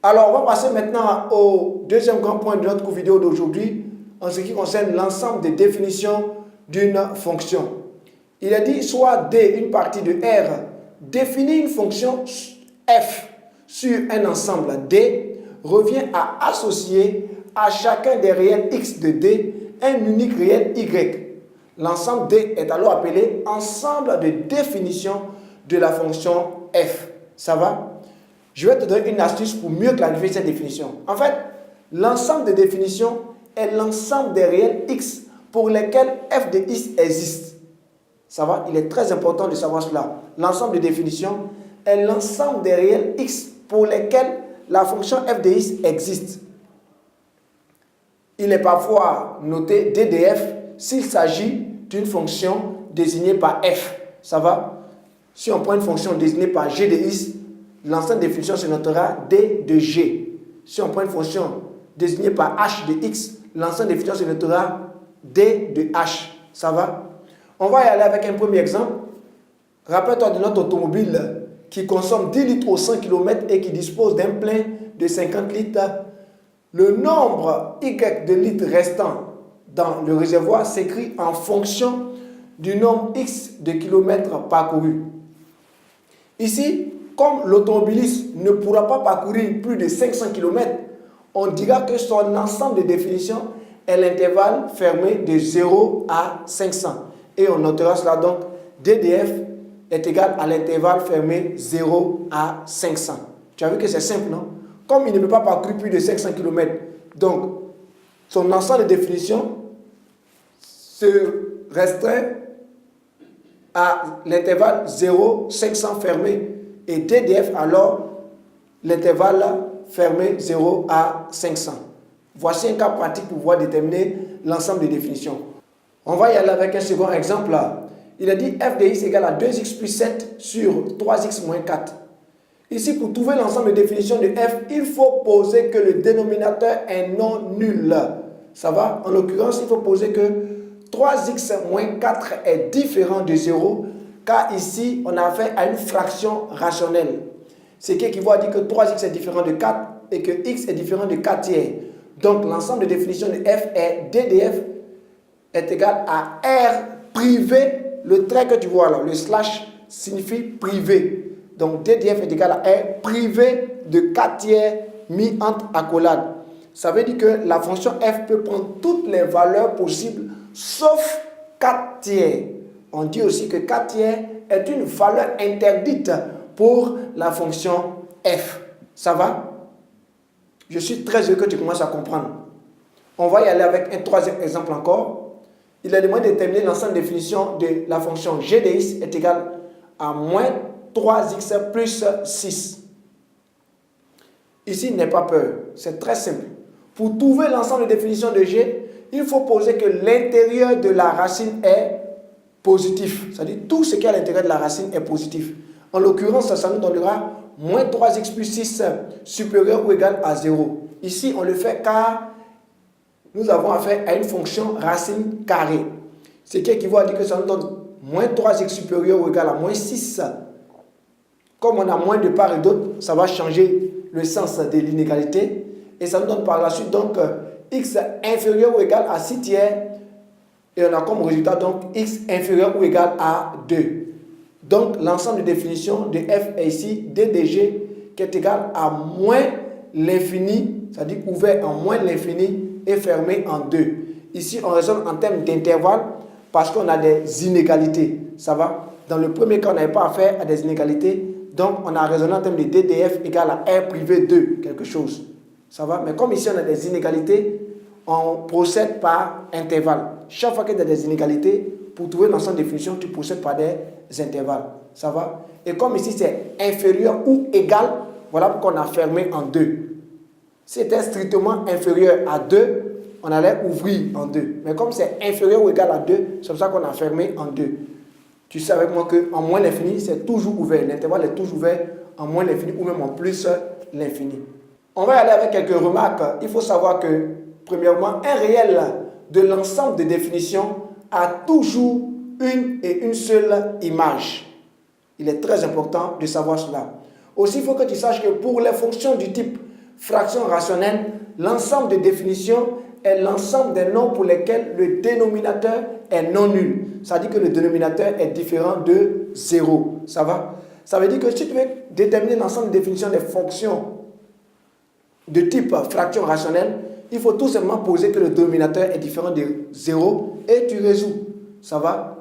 Alors, on va passer maintenant au deuxième grand point de notre cours vidéo d'aujourd'hui en ce qui concerne l'ensemble des définitions d'une fonction. Il est dit soit D, une partie de R, définit une fonction f sur un ensemble D, revient à associer à chacun des réels x de D un unique réel y. L'ensemble D est alors appelé ensemble de définition de la fonction f. Ça va? Je vais te donner une astuce pour mieux clarifier cette définition. En fait, l'ensemble de définitions est l'ensemble des réels x pour lesquels f de x existe. Ça va? Il est très important de savoir cela. L'ensemble de définitions est l'ensemble des réels x pour lesquels la fonction f de x existe. Il est parfois noté DDF s'il s'agit d'une fonction désignée par f. Ça va? Si on prend une fonction désignée par g de x, l'ensemble de définition se notera D de G. Si on prend une fonction désignée par h de x, l'ensemble de définition se notera D de h. Ça va? On va y aller avec un premier exemple. Rappelle-toi de notre automobile qui consomme 10 litres au 100 km et qui dispose d'un plein de 50 litres. Le nombre Y de litres restant dans le réservoir s'écrit en fonction du nombre X de kilomètres parcourus. Ici, comme l'automobiliste ne pourra pas parcourir plus de 500 km, on dira que son ensemble de définitions est l'intervalle fermé de 0 à 500. Et on notera cela donc, DDF est égal à l'intervalle fermé 0 à 500. Tu as vu que c'est simple, non? Comme il ne peut pas parcourir plus de 500 km, donc son ensemble de définitions se restreint à l'intervalle 0,500 fermé et DDF alors l'intervalle fermé 0 à 500. Voici un cas pratique pour pouvoir déterminer l'ensemble des définitions. On va y aller avec un second exemple. Il a dit f de x égale à 2x plus 7 sur 3x moins 4. Ici, pour trouver l'ensemble de définitions de f, il faut poser que le dénominateur est non nul. Ça va? En l'occurrence, il faut poser que 3x moins 4 est différent de 0, car ici, on a affaire à une fraction rationnelle. Ce qui équivaut à dire que 3x est différent de 4 et que x est différent de 4 tiers. Donc, l'ensemble de définitions de f est DDF est égal à R privé. Le trait que tu vois là, le slash, signifie privé. Donc, DDF est égal à R privé de 4 tiers mis entre accolades. Ça veut dire que la fonction f peut prendre toutes les valeurs possibles sauf 4 tiers. On dit aussi que 4 tiers est une valeur interdite pour la fonction f. Ça va? Je suis très heureux que tu commences à comprendre. On va y aller avec un troisième exemple encore. Il est demandé de déterminer l'ensemble de définition de la fonction g de x est égal à moins 3x plus 6. Ici, il n'est pas peur. C'est très simple. Pour trouver l'ensemble de définitions de g, il faut poser que l'intérieur de la racine est positif. C'est-à-dire tout ce qui est à l'intérieur de la racine est positif. En l'occurrence, ça nous donnera moins 3x plus 6 supérieur ou égal à 0. Ici, on le fait car nous avons affaire à une fonction racine carrée. Ce qui équivaut à dire que ça nous donne moins 3x supérieur ou égal à moins 6. Comme on a moins de part et d'autre, ça va changer le sens de l'inégalité. Et ça nous donne par la suite donc x inférieur ou égal à 6 tiers. Et on a comme résultat donc x inférieur ou égal à 2. Donc l'ensemble de définitions de f est ici d de g qui est égal à moins l'infini, c'est-à-dire ouvert en moins l'infini et fermé en 2. Ici on raisonne en termes d'intervalle parce qu'on a des inégalités. Ça va? Dans le premier cas, on n'avait pas affaire à des inégalités. Donc on a raisonné en termes de DDF égal à R privé 2, quelque chose. Ça va? Mais comme ici on a des inégalités, on procède par intervalle. Chaque fois qu'il y a des inégalités, pour trouver l'ensemble de définitions, tu procèdes par des intervalles. Ça va? Et comme ici c'est inférieur ou égal, voilà pourquoi on a fermé en 2. Si c'était strictement inférieur à 2, on allait ouvrir en 2. Mais comme c'est inférieur ou égal à 2, c'est comme ça qu'on a fermé en 2. Tu sais avec moi qu'en moins l'infini, c'est toujours ouvert. L'intervalle est toujours ouvert en moins l'infini ou même en plus l'infini. On va y aller avec quelques remarques. Il faut savoir que, premièrement, un réel de l'ensemble des définitions a toujours une et une seule image. Il est très important de savoir cela. Aussi, il faut que tu saches que pour les fonctions du type fraction rationnelle, l'ensemble de définitions est l'ensemble des nombres pour lesquels le dénominateur est non nul. Ça dit que le dénominateur est différent de 0. Ça va? Ça veut dire que si tu veux déterminer l'ensemble de définitions des fonctions de type fraction rationnelle, il faut tout simplement poser que le dénominateur est différent de 0 et tu résous. Ça va?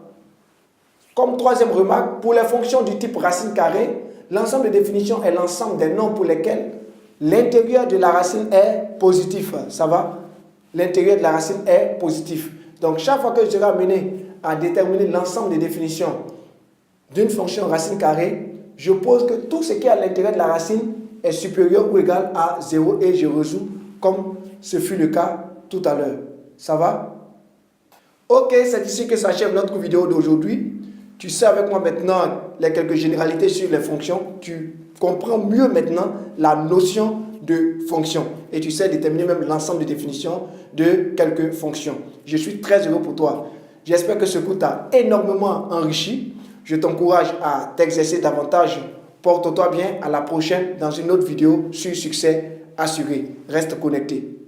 Comme troisième remarque, pour les fonctions du type racine carrée, l'ensemble de définitions est l'ensemble des nombres pour lesquels l'intérieur de la racine est positif. Ça va? L'intérieur de la racine est positif. Donc, chaque fois que je serai amené à déterminer l'ensemble des définitions d'une fonction racine carrée, je pose que tout ce qui est à l'intérieur de la racine est supérieur ou égal à 0 et je résous comme ce fut le cas tout à l'heure. Ça va? Ok, c'est ici que s'achève notre vidéo d'aujourd'hui. Tu sais avec moi maintenant les quelques généralités sur les fonctions. Tu comprends mieux maintenant la notion de fonction. Et tu sais déterminer même l'ensemble de définitions de quelques fonctions. Je suis très heureux pour toi. J'espère que ce cours t'a énormément enrichi. Je t'encourage à t'exercer davantage. Porte-toi bien. À la prochaine dans une autre vidéo sur succès assuré. Reste connecté.